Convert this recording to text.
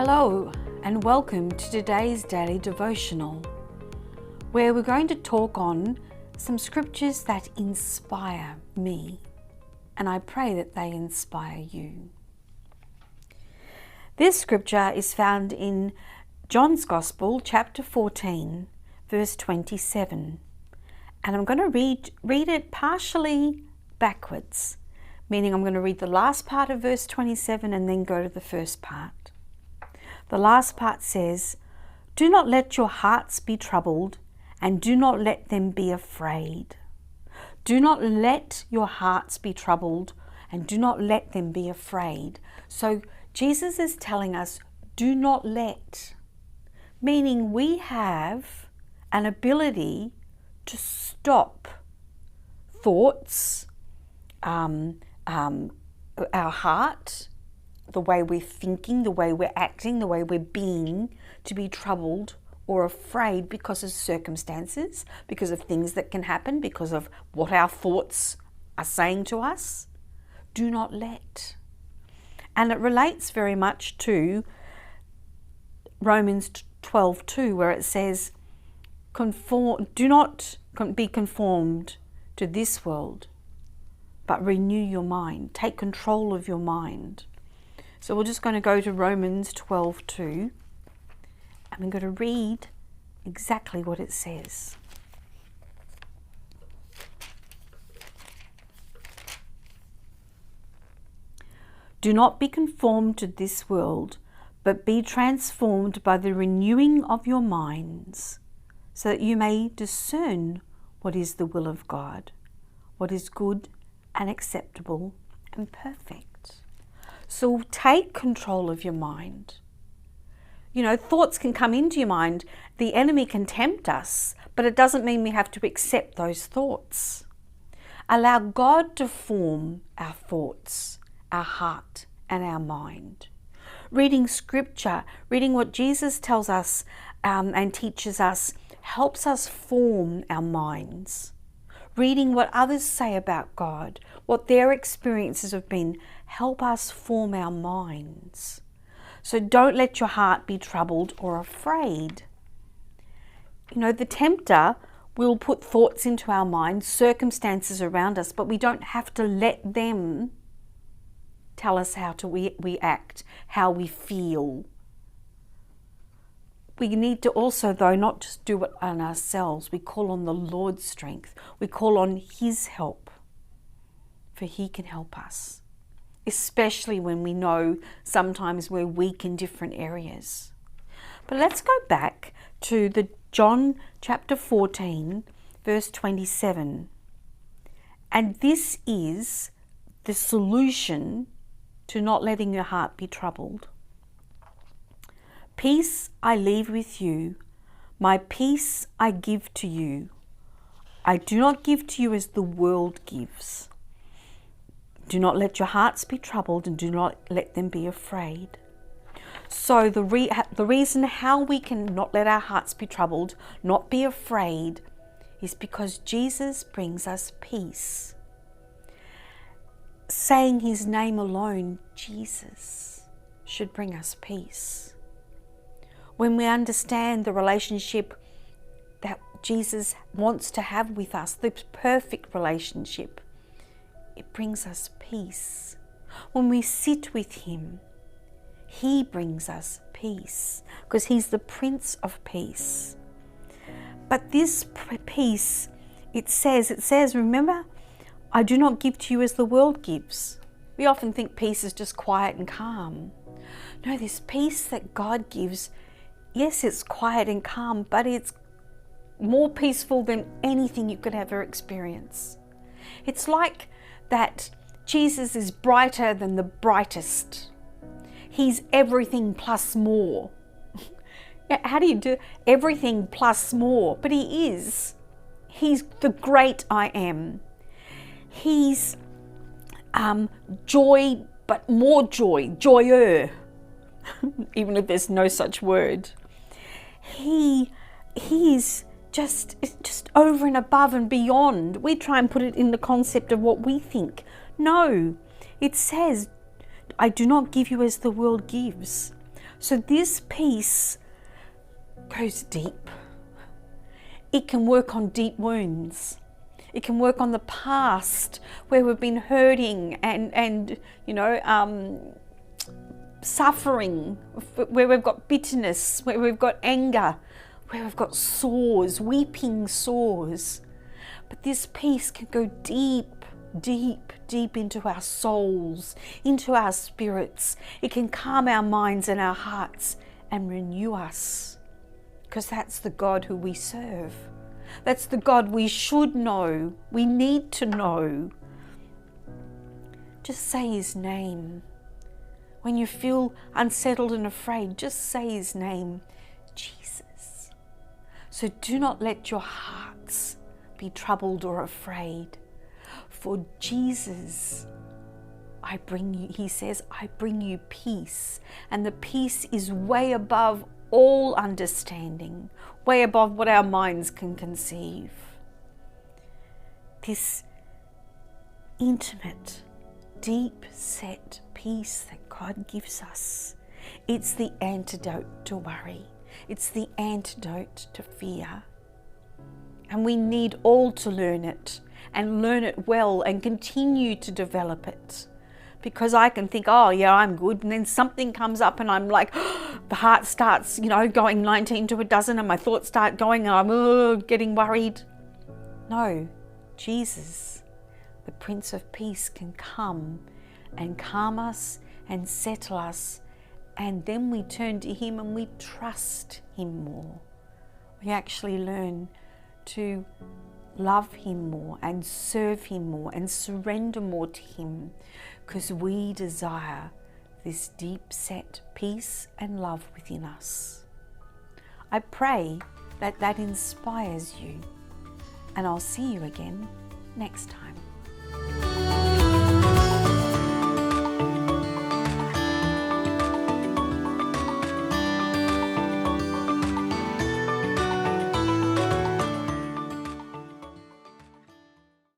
Hello and welcome to today's daily devotional, where we're going to talk on some scriptures that inspire me, and I pray that they inspire you. This scripture is found in John's Gospel, chapter 14, verse 27, and I'm going to read it partially backwards, meaning I'm going to read the last part of verse 27 and then go to the first part. The last part says, "Do not let your hearts be troubled, and do not let them be afraid." Do not let your hearts be troubled, and do not let them be afraid. So Jesus is telling us, do not let, meaning we have an ability to stop thoughts, our heart, the way we're thinking, the way we're acting, the way we're being, to be troubled or afraid because of circumstances, because of things that can happen, because of what our thoughts are saying to us. Do not let. And it relates very much to Romans 12:2, where it says, do not be conformed to this world, but renew your mind. Take control of your mind. So we're just going to go to Romans 12:2, and we're going to read exactly what it says. Do not be conformed to this world, but be transformed by the renewing of your minds, so that you may discern what is the will of God, what is good and acceptable and perfect. So take control of your mind. You know, thoughts can come into your mind. The enemy can tempt us, but it doesn't mean we have to accept those thoughts. Allow God to form our thoughts, our heart, and our mind. Reading scripture, reading what Jesus tells us and teaches us, helps us form our minds. Reading what others say about God, what their experiences have been, help us form our minds. So don't let your heart be troubled or afraid. You know, the tempter will put thoughts into our minds, circumstances around us, but we don't have to let them tell us how we act, how we feel. We need to also, though, not just do it on ourselves. We call on the Lord's strength. We call on His help, for He can help us, especially when we know sometimes we're weak in different areas. But let's go back to the John chapter 14, verse 27. And this is the solution to not letting your heart be troubled. Peace I leave with you, my peace I give to you. I do not give to you as the world gives. Do not let your hearts be troubled, and do not let them be afraid. So the reason how we can not let our hearts be troubled, not be afraid, is because Jesus brings us peace. Saying His name alone, Jesus, should bring us peace. When we understand the relationship that Jesus wants to have with us, the perfect relationship, it brings us peace. When we sit with Him, He brings us peace, because He's the Prince of Peace. But this peace, it says, remember, I do not give to you as the world gives. We often think peace is just quiet and calm. No, this peace that God gives, yes, it's quiet and calm, but it's more peaceful than anything you could ever experience. It's like that Jesus is brighter than the brightest. He's everything plus more. How do you do everything plus more? But He is. He's the great I am. He's joy, but more joy, joyeux, even if there's no such word. He's just over and above and beyond. We try and put it in the concept of what we think. No, it says, I do not give you as the world gives. So this peace goes deep. It can work on deep wounds. It can work on the past where we've been hurting and suffering, where we've got bitterness, where we've got anger, where we've got sores, weeping sores. But this peace can go deep, deep, deep into our souls, into our spirits. It can calm our minds and our hearts and renew us, because that's the God who we serve. That's the God we should know, we need to know. Just say his name. When you feel unsettled and afraid, just say his name, Jesus. So do not let your hearts be troubled or afraid. For Jesus, I bring you, he says, I bring you peace. And the peace is way above all understanding, way above what our minds can conceive. This intimate, deep set peace that God gives us, it's the antidote to worry. It's the antidote to fear. And we need all to learn it, and learn it well, and continue to develop it. Because I can think, oh yeah, I'm good, and then something comes up and I'm like, the heart starts, going 19 to a dozen, and my thoughts start going, and I'm getting worried. No, Jesus, the Prince of Peace, can come and calm us and settle us, and then we turn to him and we trust him more. We actually learn to love him more and serve him more and surrender more to him, because we desire this deep set peace and love within us. I pray that that inspires you, and I'll see you again next time.